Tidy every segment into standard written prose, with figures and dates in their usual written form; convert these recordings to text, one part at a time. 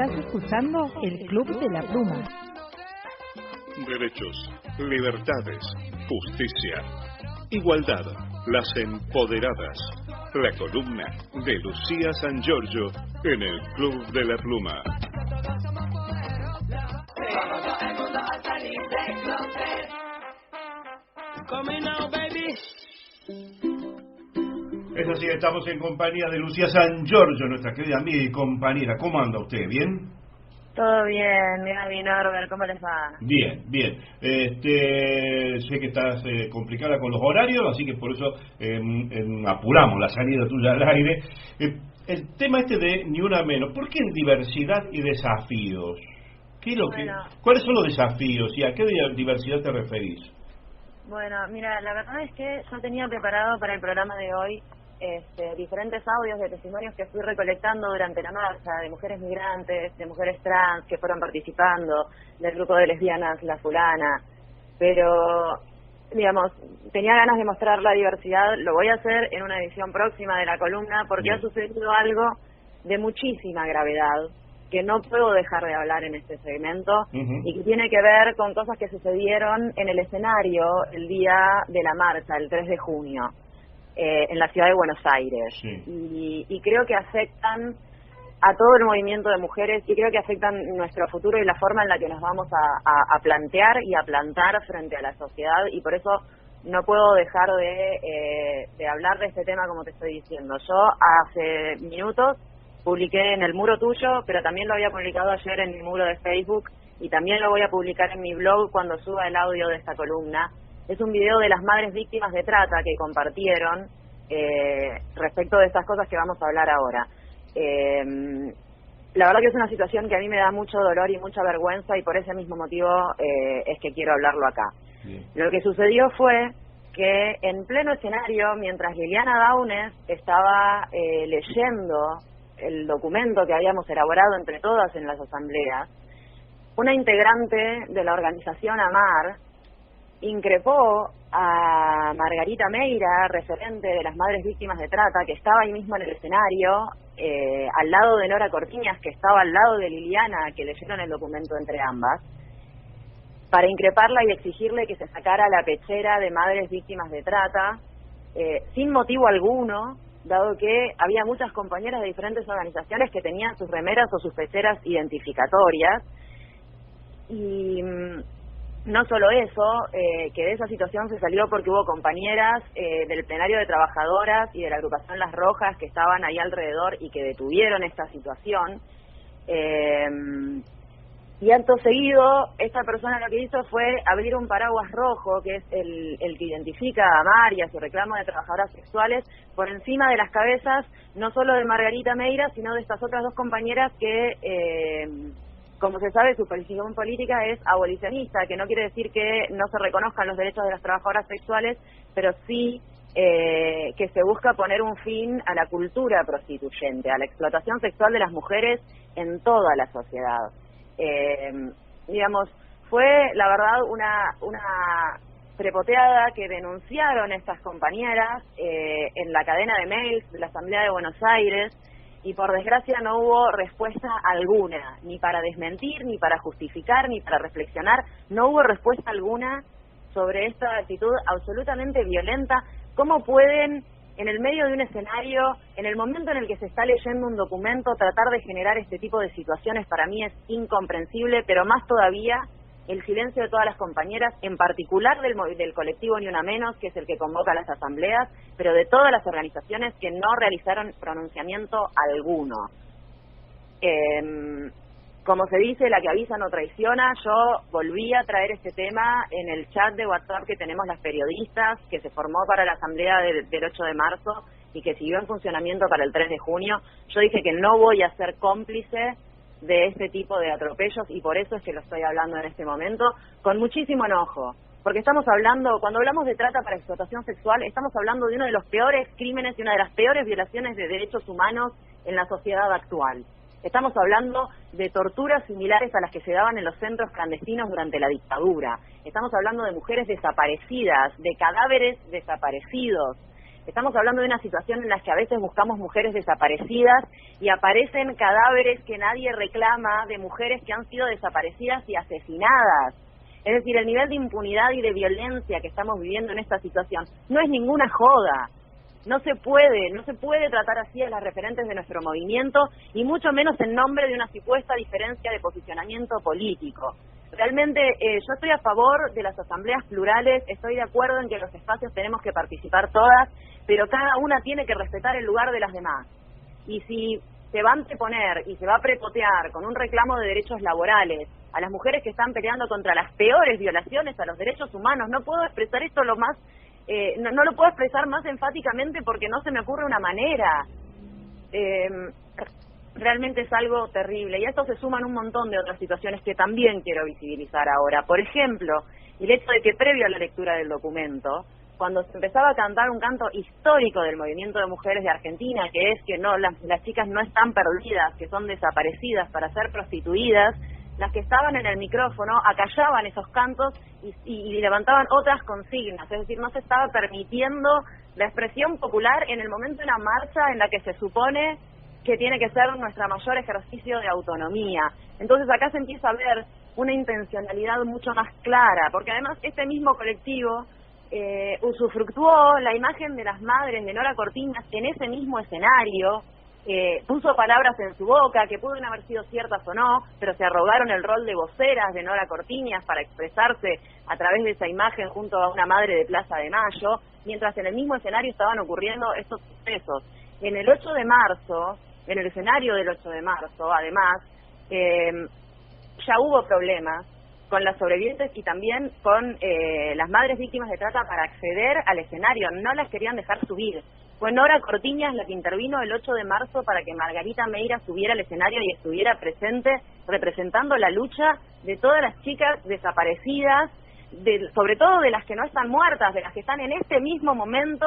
Estás escuchando el Club de la Pluma. Derechos, libertades, justicia, igualdad, las empoderadas. La columna de Lucía San Giorgio en el Club de la Pluma. Es así, estamos en compañía de Lucía San Giorgio, nuestra querida amiga y compañera. ¿Cómo anda usted? ¿Bien? Todo bien, mi Norbert, ¿cómo les va? Bien, bien. Sé que estás complicada con los horarios, así que por eso apuramos la salida tuya al aire. El tema de Ni Una Menos, ¿por qué en diversidad y desafíos? ¿Qué es lo ¿Cuáles son los desafíos y a qué diversidad te referís? Bueno, mira, la verdad es que yo tenía preparado para el programa de hoy diferentes audios de testimonios que fui recolectando durante la marcha de mujeres migrantes, de mujeres trans que fueron participando, del grupo de lesbianas La Fulana, pero, digamos, tenía ganas de mostrar la diversidad. Lo voy a hacer en una edición próxima de la columna porque ha sucedido algo de muchísima gravedad que no puedo dejar de hablar en este segmento y que tiene que ver con cosas que sucedieron en el escenario el día de la marcha, el 3 de junio. En la ciudad de Buenos Aires. Sí. Y creo que afectan a todo el movimiento de mujeres y creo que afectan nuestro futuro y la forma en la que nos vamos a plantear y a plantar frente a la sociedad, y por eso no puedo dejar de hablar de este tema como te estoy diciendo. Yo hace minutos publiqué en el muro tuyo, pero también lo había publicado ayer en mi muro de Facebook y también lo voy a publicar en mi blog cuando suba el audio de esta columna. Es un video de las madres víctimas de trata que compartieron respecto de estas cosas que vamos a hablar ahora. La verdad que es una situación que a mí me da mucho dolor y mucha vergüenza y por ese mismo motivo es que quiero hablarlo acá. Bien. Lo que sucedió fue que en pleno escenario, mientras Liliana Downes estaba leyendo el documento que habíamos elaborado entre todas en las asambleas, una integrante de la organización AMAR increpó a Margarita Meira, referente de las madres víctimas de trata, que estaba ahí mismo en el escenario, al lado de Nora Cortiñas, que estaba al lado de Liliana, que leyeron el documento entre ambas, para increparla y exigirle que se sacara la pechera de madres víctimas de trata, sin motivo alguno, dado que había muchas compañeras de diferentes organizaciones que tenían sus remeras o sus pecheras identificatorias. Y no solo eso, que de esa situación se salió porque hubo compañeras del plenario de trabajadoras y de la agrupación Las Rojas que estaban ahí alrededor y que detuvieron esta situación. Y acto seguido, esta persona lo que hizo fue abrir un paraguas rojo, que es el que identifica a AMAR y a su reclamo de trabajadoras sexuales, por encima de las cabezas, no solo de Margarita Meira, sino de estas otras dos compañeras que... como se sabe, su posición política es abolicionista, que no quiere decir que no se reconozcan los derechos de las trabajadoras sexuales, pero sí que se busca poner un fin a la cultura prostituyente, a la explotación sexual de las mujeres en toda la sociedad. Digamos, fue la verdad una prepoteada que denunciaron estas compañeras en la cadena de mails de la Asamblea de Buenos Aires, y por desgracia no hubo respuesta alguna, ni para desmentir, ni para justificar, ni para reflexionar. No hubo respuesta alguna sobre esta actitud absolutamente violenta. ¿Cómo pueden, en el medio de un escenario, en el momento en el que se está leyendo un documento, tratar de generar este tipo de situaciones? Para mí es incomprensible, pero más todavía el silencio de todas las compañeras, en particular del colectivo Ni Una Menos, que es el que convoca las asambleas, pero de todas las organizaciones que no realizaron pronunciamiento alguno. Como se dice, la que avisa no traiciona. Yo volví a traer este tema en el chat de WhatsApp que tenemos las periodistas, que se formó para la asamblea del 8 de marzo y que siguió en funcionamiento para el 3 de junio. Yo dije que no voy a ser cómplice de este tipo de atropellos y por eso es que lo estoy hablando en este momento con muchísimo enojo, porque estamos hablando, cuando hablamos de trata para explotación sexual, estamos hablando de uno de los peores crímenes y una de las peores violaciones de derechos humanos en la sociedad actual. Estamos hablando de torturas similares a las que se daban en los centros clandestinos durante la dictadura. Estamos hablando de mujeres desaparecidas, de cadáveres desaparecidos. Estamos hablando de una situación en la que a veces buscamos mujeres desaparecidas y aparecen cadáveres que nadie reclama de mujeres que han sido desaparecidas y asesinadas. Es decir, el nivel de impunidad y de violencia que estamos viviendo en esta situación no es ninguna joda. No se puede tratar así a las referentes de nuestro movimiento y mucho menos en nombre de una supuesta diferencia de posicionamiento político. Realmente yo estoy a favor de las asambleas plurales, estoy de acuerdo en que los espacios tenemos que participar todas, pero cada una tiene que respetar el lugar de las demás. Y si se va a anteponer y se va a prepotear con un reclamo de derechos laborales a las mujeres que están peleando contra las peores violaciones a los derechos humanos, no puedo expresar esto lo más... no lo puedo expresar más enfáticamente porque no se me ocurre una manera. Realmente es algo terrible y a esto se suman un montón de otras situaciones que también quiero visibilizar ahora. Por ejemplo, el hecho de que previo a la lectura del documento, cuando se empezaba a cantar un canto histórico del movimiento de mujeres de Argentina, que es que no las chicas no están perdidas, que son desaparecidas para ser prostituidas, las que estaban en el micrófono acallaban esos cantos y levantaban otras consignas, es decir, no se estaba permitiendo la expresión popular en el momento de una marcha en la que se supone que tiene que ser nuestro mayor ejercicio de autonomía. Entonces acá se empieza a ver una intencionalidad mucho más clara, porque además este mismo colectivo usufructuó la imagen de las madres de Nora Cortiñas en ese mismo escenario, puso palabras en su boca que pudieron haber sido ciertas o no, pero se arrogaron el rol de voceras de Nora Cortiñas para expresarse a través de esa imagen junto a una madre de Plaza de Mayo, mientras en el mismo escenario estaban ocurriendo estos sucesos. En el 8 de marzo, en el escenario del 8 de marzo, además, ya hubo problemas con las sobrevivientes y también con las madres víctimas de trata para acceder al escenario, no las querían dejar subir. Fue Nora Cortiñas la que intervino el 8 de marzo para que Margarita Meira subiera al escenario y estuviera presente representando la lucha de todas las chicas desaparecidas, sobre todo de las que no están muertas, de las que están en este mismo momento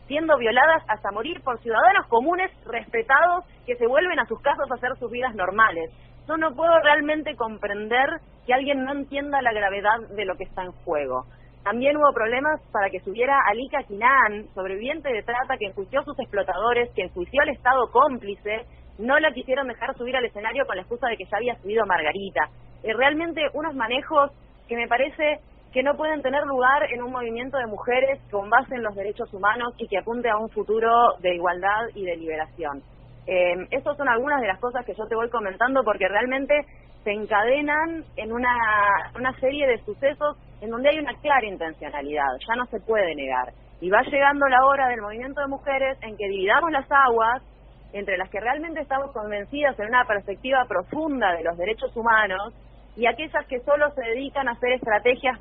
siendo violadas hasta morir por ciudadanos comunes respetados que se vuelven a sus casas a hacer sus vidas normales. Yo no puedo realmente comprender que alguien no entienda la gravedad de lo que está en juego. También hubo problemas para que subiera Alika Quinan, sobreviviente de trata que enjuició a sus explotadores, que enjuició al Estado cómplice, no la quisieron dejar subir al escenario con la excusa de que ya había subido Margarita. Realmente unos manejos que me parece que no pueden tener lugar en un movimiento de mujeres con base en los derechos humanos y que apunte a un futuro de igualdad y de liberación. Estas son algunas de las cosas que yo te voy comentando porque realmente se encadenan en una serie de sucesos en donde hay una clara intencionalidad, ya no se puede negar. Y va llegando la hora del movimiento de mujeres en que dividamos las aguas entre las que realmente estamos convencidas en una perspectiva profunda de los derechos humanos y aquellas que solo se dedican a hacer estrategias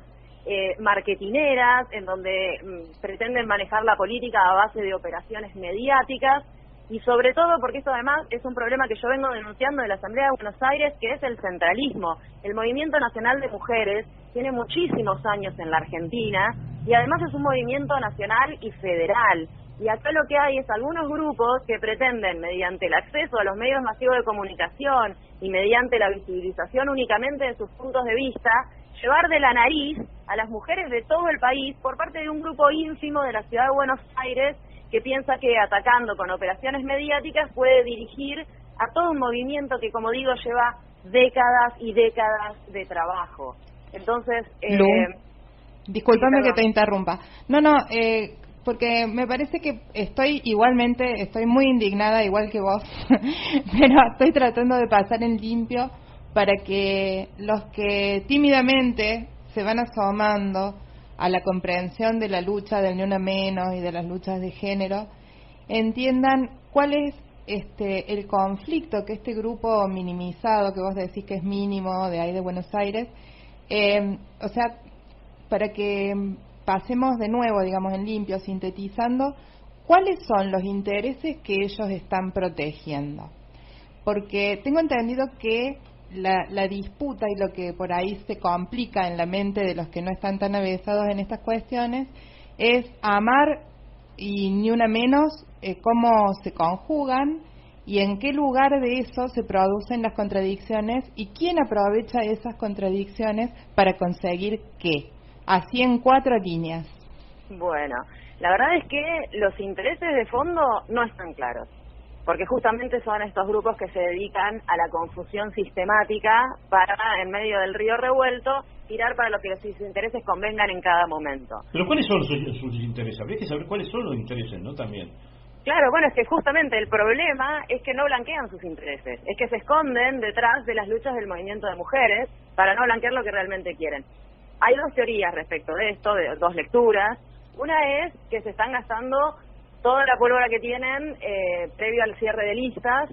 marketineras, en donde pretenden manejar la política a base de operaciones mediáticas, y sobre todo porque esto además es un problema que yo vengo denunciando de la Asamblea de Buenos Aires, que es el centralismo. El Movimiento Nacional de Mujeres tiene muchísimos años en la Argentina, y además es un movimiento nacional y federal. Y acá lo que hay es algunos grupos que pretenden, mediante el acceso a los medios masivos de comunicación y mediante la visibilización únicamente de sus puntos de vista, llevar de la nariz a las mujeres de todo el país por parte de un grupo ínfimo de la ciudad de Buenos Aires que piensa que atacando con operaciones mediáticas puede dirigir a todo un movimiento que, como digo, lleva décadas y décadas de trabajo. Entonces... discúlpame sí, que te interrumpa. Porque me parece que estoy muy indignada, igual que vos, pero estoy tratando de pasar en limpio para que los que tímidamente se van asomando a la comprensión de la lucha del Ni Una Menos y de las luchas de género, entiendan cuál es el conflicto que este grupo minimizado, que vos decís que es mínimo, de ahí de Buenos Aires, para que pasemos de nuevo, digamos, en limpio, sintetizando, ¿cuáles son los intereses que ellos están protegiendo? Porque tengo entendido que la disputa y lo que por ahí se complica en la mente de los que no están tan avesados en estas cuestiones es amar y Ni Una Menos, cómo se conjugan y en qué lugar de eso se producen las contradicciones y quién aprovecha esas contradicciones para conseguir qué. Así en 4 líneas. Bueno, la verdad es que los intereses de fondo no están claros, porque justamente son estos grupos que se dedican a la confusión sistemática para, en medio del río revuelto, tirar para lo que sus intereses convengan en cada momento. Pero ¿cuáles son sus intereses? Habría que saber cuáles son los intereses, ¿no? También. Claro, bueno, es que justamente el problema es que no blanquean sus intereses, es que se esconden detrás de las luchas del movimiento de mujeres para no blanquear lo que realmente quieren. Hay dos teorías respecto de esto, de dos lecturas. Una es que se están gastando toda la pólvora que tienen previo al cierre de listas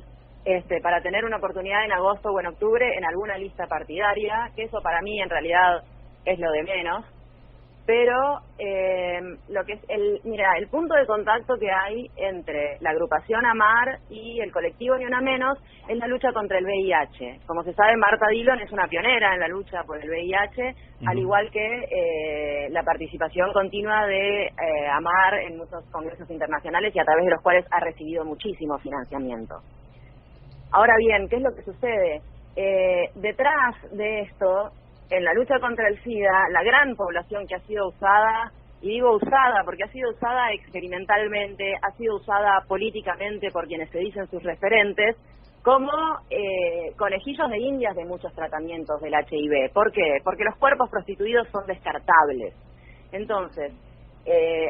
para tener una oportunidad en agosto o en octubre en alguna lista partidaria, que eso para mí en realidad es lo de menos. Pero lo que es el punto de contacto que hay entre la agrupación AMAR y el colectivo Ni Una Menos es la lucha contra el VIH. Como se sabe, Marta Dillon es una pionera en la lucha por el VIH, al igual que la participación continua de AMAR en muchos congresos internacionales y a través de los cuales ha recibido muchísimo financiamiento. Ahora bien, ¿qué es lo que sucede? Detrás de esto, en la lucha contra el SIDA, la gran población que ha sido usada, y digo usada porque ha sido usada experimentalmente, ha sido usada políticamente por quienes se dicen sus referentes, como conejillos de indias de muchos tratamientos del HIV. ¿Por qué? Porque los cuerpos prostituidos son descartables. Entonces,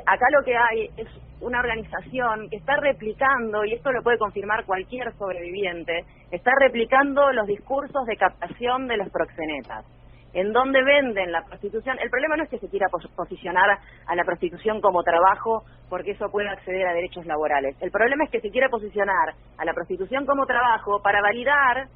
acá lo que hay es una organización que está replicando, y esto lo puede confirmar cualquier sobreviviente, está replicando los discursos de captación de los proxenetas, en donde venden la prostitución. El problema no es que se quiera posicionar a la prostitución como trabajo, porque eso puede acceder a derechos laborales. El problema es que se quiere posicionar a la prostitución como trabajo para validar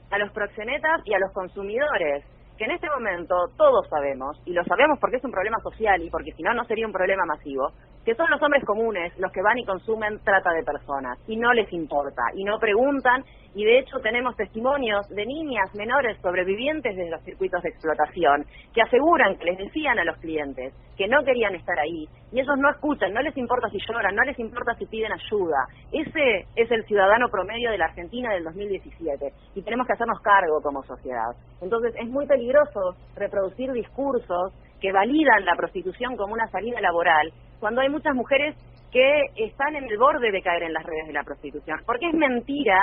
a los proxenetas y a los consumidores, que en este momento todos sabemos, y lo sabemos porque es un problema social y porque si no, no sería un problema masivo, que son los hombres comunes los que van y consumen trata de personas, y no les importa, y no preguntan, y de hecho tenemos testimonios de niñas menores sobrevivientes de los circuitos de explotación, que aseguran que les decían a los clientes que no querían estar ahí, y ellos no escuchan, no les importa si lloran, no les importa si piden ayuda. Ese es el ciudadano promedio de la Argentina del 2017, y tenemos que hacernos cargo como sociedad. Entonces es muy peligroso reproducir discursos que validan la prostitución como una salida laboral, cuando hay muchas mujeres que están en el borde de caer en las redes de la prostitución. Porque es mentira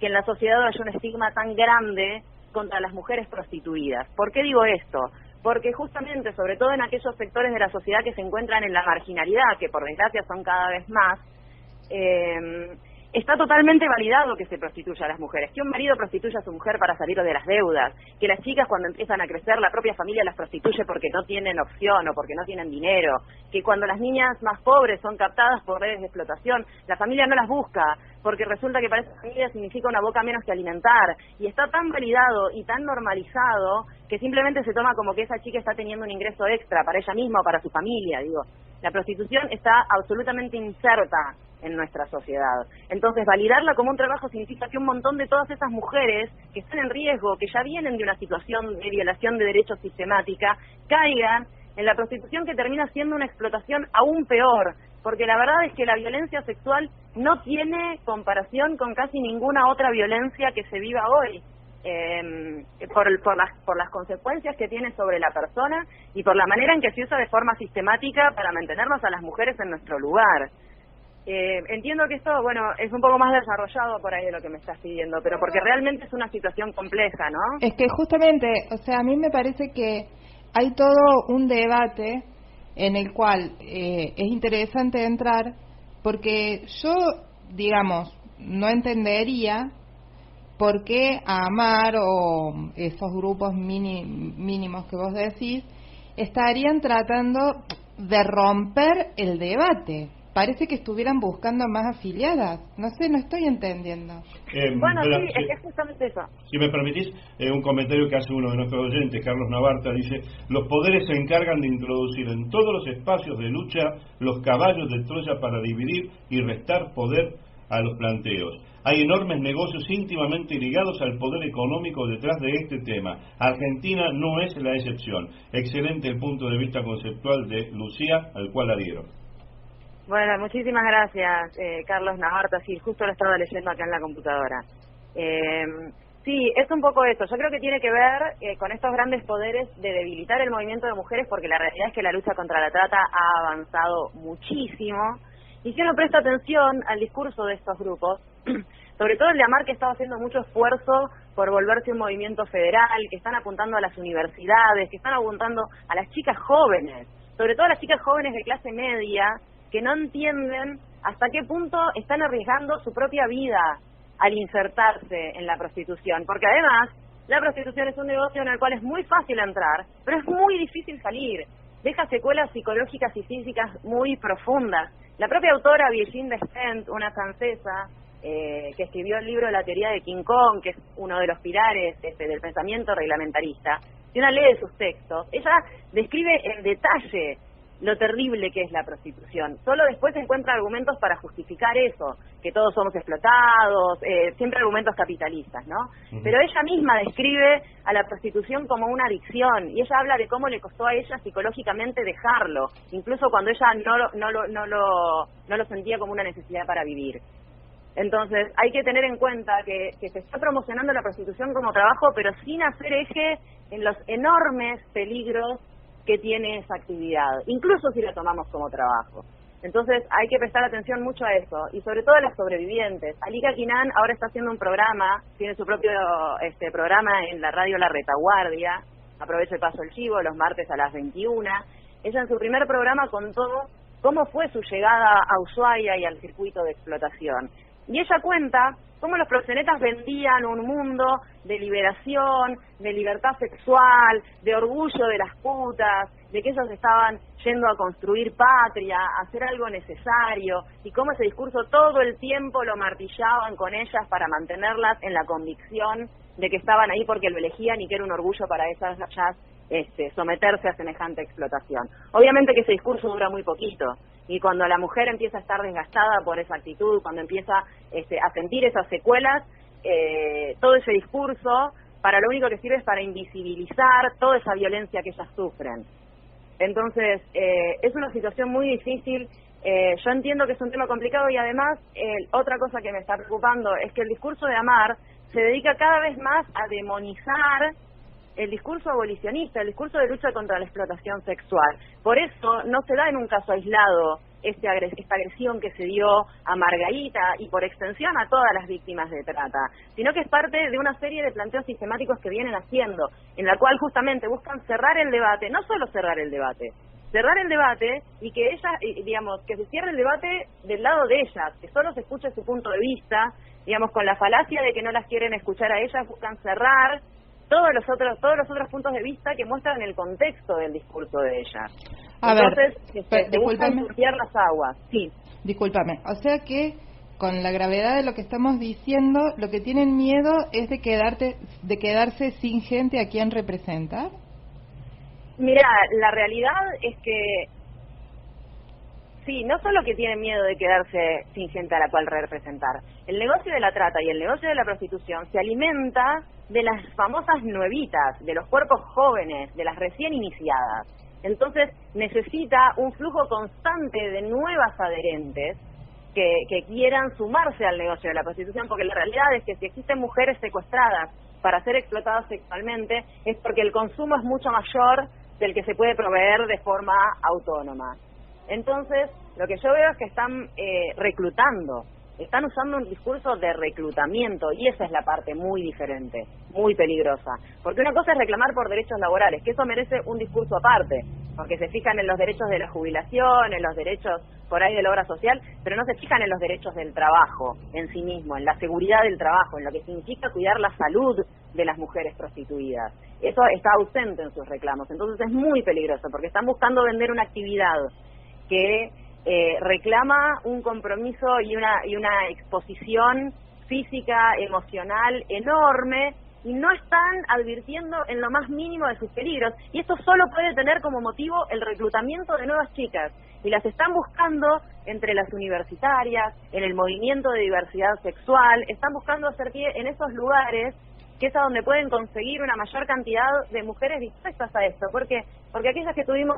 que en la sociedad haya un estigma tan grande contra las mujeres prostituidas. ¿Por qué digo esto? Porque justamente, sobre todo en aquellos sectores de la sociedad que se encuentran en la marginalidad, que por desgracia son cada vez más, está totalmente validado que se prostituya a las mujeres, que un marido prostituya a su mujer para salir de las deudas, que las chicas cuando empiezan a crecer la propia familia las prostituye porque no tienen opción o porque no tienen dinero, que cuando las niñas más pobres son captadas por redes de explotación, la familia no las busca porque resulta que para esa familia significa una boca menos que alimentar, y está tan validado y tan normalizado que simplemente se toma como que esa chica está teniendo un ingreso extra para ella misma o para su familia. Digo, la prostitución está absolutamente inserta en nuestra sociedad. Entonces, validarla como un trabajo significa que un montón de todas esas mujeres que están en riesgo, que ya vienen de una situación de violación de derechos sistemática, caigan en la prostitución, que termina siendo una explotación aún peor, porque la verdad es que la violencia sexual no tiene comparación con casi ninguna otra violencia que se viva hoy, por las consecuencias que tiene sobre la persona y por la manera en que se usa de forma sistemática para mantenernos a las mujeres en nuestro lugar. Entiendo que esto, bueno, es un poco más desarrollado por ahí de lo que me estás pidiendo, pero porque realmente es una situación compleja, ¿no? Es que justamente, o sea, a mí me parece que hay todo un debate en el cual es interesante entrar, porque yo, digamos, no entendería por qué AMAR o esos grupos mínimos que vos decís estarían tratando de romper el debate. Parece que estuvieran buscando más afiliadas. No sé, no estoy entendiendo. Bueno, sí, es justamente eso. Si me permitís, un comentario que hace uno de nuestros oyentes, Carlos Navarta, dice: los poderes se encargan de introducir en todos los espacios de lucha los caballos de Troya para dividir y restar poder a los planteos. Hay enormes negocios íntimamente ligados al poder económico detrás de este tema. Argentina no es la excepción. Excelente el punto de vista conceptual de Lucía, al cual adhiero. Bueno, muchísimas gracias, Carlos Navarta. Sí, justo lo estaba leyendo acá en la computadora. Sí, es un poco eso. Yo creo que tiene que ver con estos grandes poderes de debilitar el movimiento de mujeres, porque la realidad es que la lucha contra la trata ha avanzado muchísimo. Y si uno presta atención al discurso de estos grupos, sobre todo el de AMAR, que estaba haciendo mucho esfuerzo por volverse un movimiento federal, que están apuntando a las universidades, que están apuntando a las chicas jóvenes, sobre todo a las chicas jóvenes de clase media, que no entienden hasta qué punto están arriesgando su propia vida al insertarse en la prostitución, porque además la prostitución es un negocio en el cual es muy fácil entrar, pero es muy difícil salir, deja secuelas psicológicas y físicas muy profundas. La propia autora Virginie Despentes, una francesa que escribió el libro La teoría de King Kong, que es uno de los pilares del pensamiento reglamentarista, si uno lee sus textos, ella describe en detalle lo terrible que es la prostitución. Solo después encuentra argumentos para justificar eso, que todos somos explotados, siempre argumentos capitalistas, ¿no? Pero ella misma describe a la prostitución como una adicción, y ella habla de cómo le costó a ella psicológicamente dejarlo, incluso cuando ella no lo sentía como una necesidad para vivir. Entonces, hay que tener en cuenta que se está promocionando la prostitución como trabajo, pero sin hacer eje en los enormes peligros que tiene esa actividad, incluso si la tomamos como trabajo. Entonces hay que prestar atención mucho a eso, y sobre todo a las sobrevivientes. Alika Quinan ahora está haciendo un programa, tiene su propio programa en la radio La Retaguardia, aprovecho y paso el chivo, los martes a las 21. Ella en su primer programa contó cómo fue su llegada a Ushuaia y al circuito de explotación. Y ella cuenta cómo los proxenetas vendían un mundo de liberación, de libertad sexual, de orgullo de las putas, de que ellos estaban yendo a construir patria, a hacer algo necesario, y cómo ese discurso todo el tiempo lo martillaban con ellas para mantenerlas en la convicción de que estaban ahí porque lo elegían y que era un orgullo para ellas someterse a semejante explotación. Obviamente que ese discurso dura muy poquito, y cuando la mujer empieza a estar desgastada por esa actitud, cuando empieza a sentir esas secuelas, todo ese discurso para lo único que sirve es para invisibilizar toda esa violencia que ellas sufren. Entonces, es una situación muy difícil. Yo entiendo que es un tema complicado, y además otra cosa que me está preocupando es que el discurso de AMAR se dedica cada vez más a demonizar el discurso abolicionista, el discurso de lucha contra la explotación sexual. Por eso no se da en un caso aislado esta agresión que se dio a Margarita y por extensión a todas las víctimas de trata, sino que es parte de una serie de planteos sistemáticos que vienen haciendo, en la cual justamente buscan cerrar el debate, no solo cerrar el debate y que ellas, digamos, que se cierre el debate del lado de ellas, que solo se escuche su punto de vista, digamos, con la falacia de que no las quieren escuchar a ellas, buscan cerrar todos los otros puntos de vista que muestran el contexto del discurso de ella. Se buscan limpiar las aguas. Sí. Discúlpame. O sea que con la gravedad de lo que estamos diciendo, lo que tienen miedo es de quedarse sin gente a quien representar. Mira, la realidad es que sí, no solo que tienen miedo de quedarse sin gente a la cual representar. El negocio de la trata y el negocio de la prostitución se alimenta de las famosas nuevitas, de los cuerpos jóvenes, de las recién iniciadas. Entonces necesita un flujo constante de nuevas adherentes que quieran sumarse al negocio de la prostitución, porque la realidad es que si existen mujeres secuestradas para ser explotadas sexualmente, es porque el consumo es mucho mayor del que se puede proveer de forma autónoma. Entonces, lo que yo veo es que están reclutando, están usando un discurso de reclutamiento, y esa es la parte muy diferente, muy peligrosa. Porque una cosa es reclamar por derechos laborales, que eso merece un discurso aparte, porque se fijan en los derechos de la jubilación, en los derechos por ahí de la obra social, pero no se fijan en los derechos del trabajo en sí mismo, en la seguridad del trabajo, en lo que significa cuidar la salud de las mujeres prostituidas. Eso está ausente en sus reclamos, entonces es muy peligroso, porque están buscando vender una actividad que reclama un compromiso y una exposición física, emocional enorme, y no están advirtiendo en lo más mínimo de sus peligros, y esto solo puede tener como motivo el reclutamiento de nuevas chicas, y las están buscando entre las universitarias, en el movimiento de diversidad sexual, están buscando hacer pie en esos lugares que es a donde pueden conseguir una mayor cantidad de mujeres dispuestas a esto. ¿Por qué? Porque aquellas que tuvimos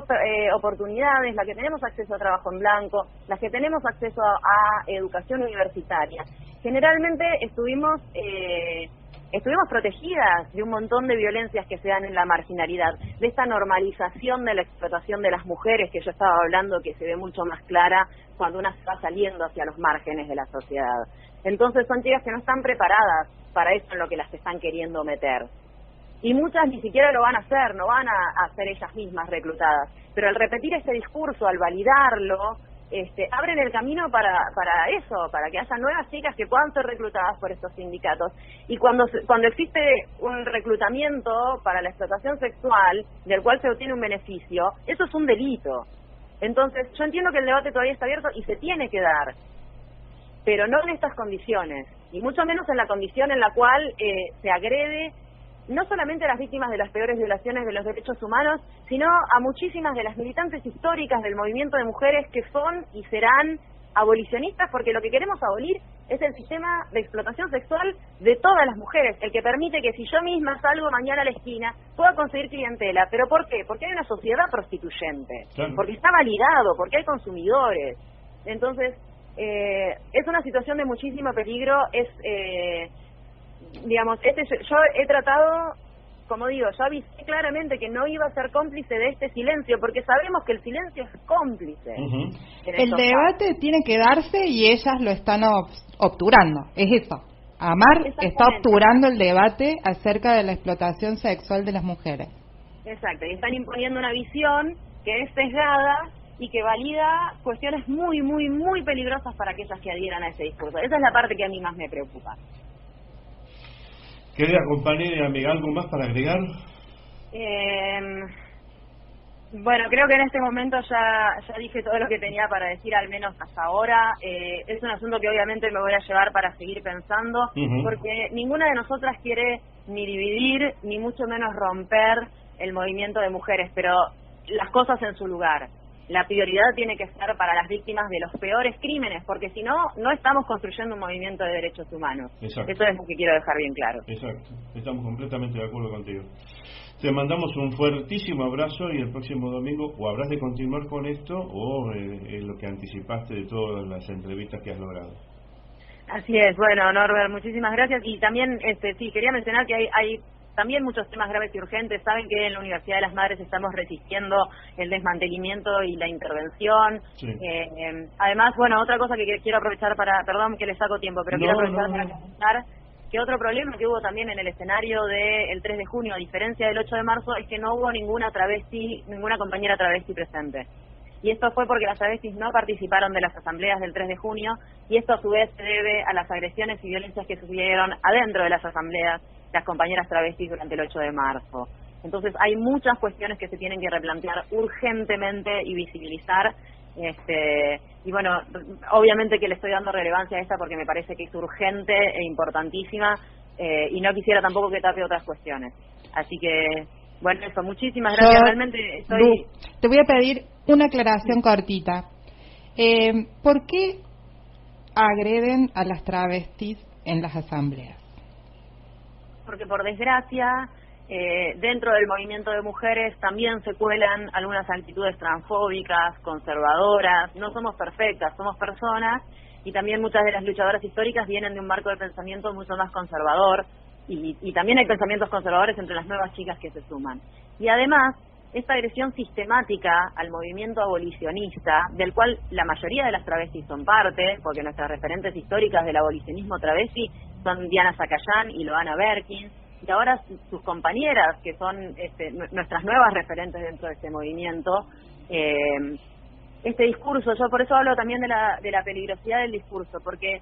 oportunidades, las que tenemos acceso a trabajo en blanco, las que tenemos acceso a educación universitaria, generalmente estuvimos estuvimos protegidas de un montón de violencias que se dan en la marginalidad, de esta normalización de la explotación de las mujeres que yo estaba hablando, que se ve mucho más clara cuando una se va saliendo hacia los márgenes de la sociedad. Entonces son chicas que no están preparadas para eso en lo que las están queriendo meter. Y muchas ni siquiera lo van a hacer, no van a ser ellas mismas reclutadas. Pero al repetir este discurso, al validarlo, abren el camino para eso, para que haya nuevas chicas que puedan ser reclutadas por estos sindicatos. Y cuando existe un reclutamiento para la explotación sexual, del cual se obtiene un beneficio, eso es un delito. Entonces, yo entiendo que el debate todavía está abierto y se tiene que dar, pero no en estas condiciones, y mucho menos en la condición en la cual se agrede no solamente a las víctimas de las peores violaciones de los derechos humanos, sino a muchísimas de las militantes históricas del movimiento de mujeres que son y serán abolicionistas, porque lo que queremos abolir es el sistema de explotación sexual de todas las mujeres, el que permite que si yo misma salgo mañana a la esquina pueda conseguir clientela. ¿Pero por qué? Porque hay una sociedad prostituyente, claro, porque está validado, porque hay consumidores. Entonces, es una situación de muchísimo peligro, yo he tratado, como digo, yo avisé claramente que no iba a ser cómplice de este silencio, porque sabemos que el silencio es cómplice. El debate tiene que darse y ellas lo están obturando, es eso. AMAR está obturando el debate acerca de la explotación sexual de las mujeres. Exacto, y están imponiendo una visión que es sesgada y que valida cuestiones muy, muy, muy peligrosas para aquellas que adhieran a ese discurso. Esa es la parte que a mí más me preocupa. Querida compañera y amiga, ¿algo más para agregar? Bueno, creo que en este momento ya dije todo lo que tenía para decir, al menos hasta ahora. Es un asunto que obviamente me voy a llevar para seguir pensando, porque ninguna de nosotras quiere ni dividir, ni mucho menos romper el movimiento de mujeres, pero las cosas en su lugar. La prioridad tiene que ser para las víctimas de los peores crímenes, porque si no, no estamos construyendo un movimiento de derechos humanos. Exacto. Eso es lo que quiero dejar bien claro. Exacto, estamos completamente de acuerdo contigo. Te mandamos un fuertísimo abrazo y el próximo domingo o habrás de continuar con esto o lo que anticipaste de todas las entrevistas que has logrado. Así es, bueno, Norbert, muchísimas gracias. Y también, sí, quería mencionar que hay también muchos temas graves y urgentes. Saben que en la Universidad de las Madres estamos resistiendo el desmantelamiento y la intervención. Sí. Además, bueno, otra cosa que quiero aprovechar perdón que le saco tiempo, pero quiero aprovechar para comentar que otro problema que hubo también en el escenario del 3 de junio, a diferencia del 8 de marzo, es que no hubo ninguna compañera travesti presente. Y esto fue porque las travestis no participaron de las asambleas del 3 de junio, y esto a su vez se debe a las agresiones y violencias que sucedieron adentro de las asambleas las compañeras travestis durante el 8 de marzo. Entonces hay muchas cuestiones que se tienen que replantear urgentemente y visibilizar. Y bueno, obviamente que le estoy dando relevancia a esta porque me parece que es urgente e importantísima, y no quisiera tampoco que tape otras cuestiones. Así que, bueno, eso, muchísimas gracias. Realmente estoy... Te voy a pedir una aclaración cortita. ¿Por qué agreden a las travestis en las asambleas? Porque por desgracia, dentro del movimiento de mujeres también se cuelan algunas actitudes transfóbicas, conservadoras. No somos perfectas, somos personas, y también muchas de las luchadoras históricas vienen de un marco de pensamiento mucho más conservador, y también hay pensamientos conservadores entre las nuevas chicas que se suman. Y además, esta agresión sistemática al movimiento abolicionista, del cual la mayoría de las travestis son parte, porque nuestras referentes históricas del abolicionismo travesti son Diana Zacayán y Loana Berkins, y ahora sus compañeras, que son nuestras nuevas referentes dentro de este movimiento. Este discurso, yo por eso hablo también de la peligrosidad del discurso, porque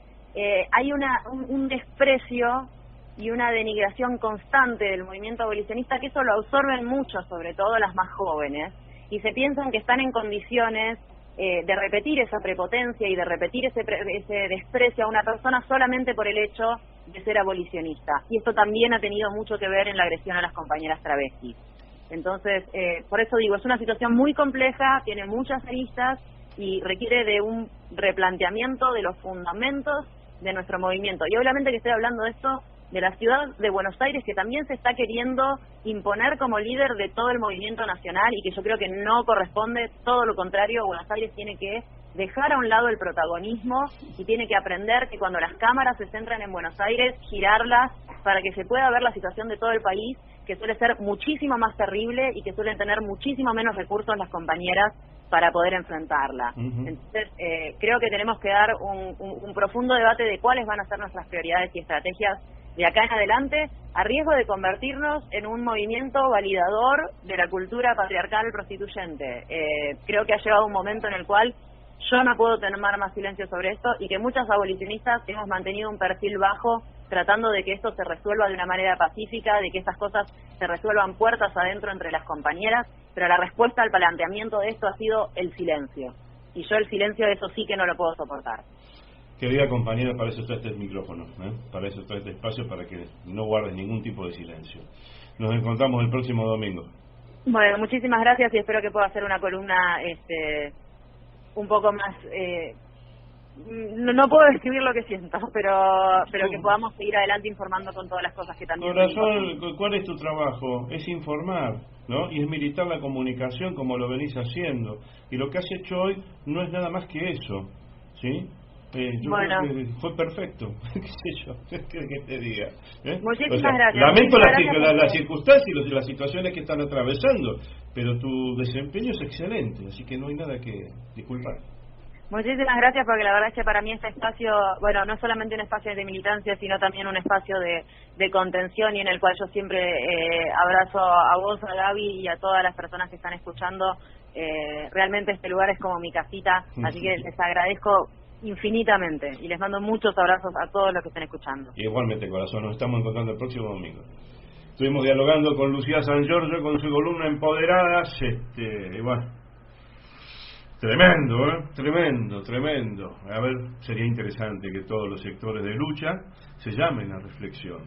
hay un desprecio y una denigración constante del movimiento abolicionista, que eso lo absorben mucho, sobre todo las más jóvenes, y se piensan que están en condiciones de repetir esa prepotencia y de repetir ese desprecio a una persona solamente por el hecho de ser abolicionista. Y esto también ha tenido mucho que ver en la agresión a las compañeras travestis. Entonces, por eso digo, es una situación muy compleja, tiene muchas aristas y requiere de un replanteamiento de los fundamentos de nuestro movimiento. Y obviamente que estoy hablando de esto de la ciudad de Buenos Aires, que también se está queriendo imponer como líder de todo el movimiento nacional, y que yo creo que no corresponde, todo lo contrario. Buenos Aires tiene que dejar a un lado el protagonismo y tiene que aprender que cuando las cámaras se centran en Buenos Aires, girarlas para que se pueda ver la situación de todo el país, que suele ser muchísimo más terrible y que suelen tener muchísimo menos recursos las compañeras para poder enfrentarla. Entonces, creo que tenemos que dar un profundo debate de cuáles van a ser nuestras prioridades y estrategias de acá en adelante, a riesgo de convertirnos en un movimiento validador de la cultura patriarcal prostituyente. Creo que ha llegado un momento en el cual yo no puedo tener más silencio sobre esto y que muchas abolicionistas hemos mantenido un perfil bajo tratando de que esto se resuelva de una manera pacífica, de que estas cosas se resuelvan puertas adentro entre las compañeras, pero la respuesta al planteamiento de esto ha sido el silencio. Y yo el silencio de eso sí que no lo puedo soportar. Querida compañera, para eso está este micrófono, para eso está este espacio, para que no guardes ningún tipo de silencio. Nos encontramos el próximo domingo. Bueno, muchísimas gracias y espero que pueda hacer una columna un poco más... No puedo describir lo que siento, pero que podamos seguir adelante informando con todas las cosas que también... Corazón, ¿cuál es tu trabajo? Es informar, ¿no? Y es militar la comunicación como lo venís haciendo. Y lo que has hecho hoy no es nada más que eso, ¿sí? Yo creo que fue perfecto. ¿Qué sé yo? ¿Qué te diga? Muchísimas gracias. Lamento las circunstancias y las situaciones que están atravesando, pero tu desempeño es excelente, así que no hay nada que disculpar. Muchísimas gracias, porque la verdad es que para mí este espacio, bueno, no es solamente un espacio de militancia, sino también un espacio de contención, y en el cual yo siempre abrazo a vos, a Gaby y a todas las personas que están escuchando. Realmente este lugar es como mi casita, así que les agradezco infinitamente y les mando muchos abrazos a todos los que estén escuchando. Igualmente, corazón, nos estamos encontrando el próximo domingo. Estuvimos dialogando con Lucía San Giorgio con su columna Empoderadas, y bueno, tremendo. A ver, sería interesante que todos los sectores de lucha se llamen a reflexión.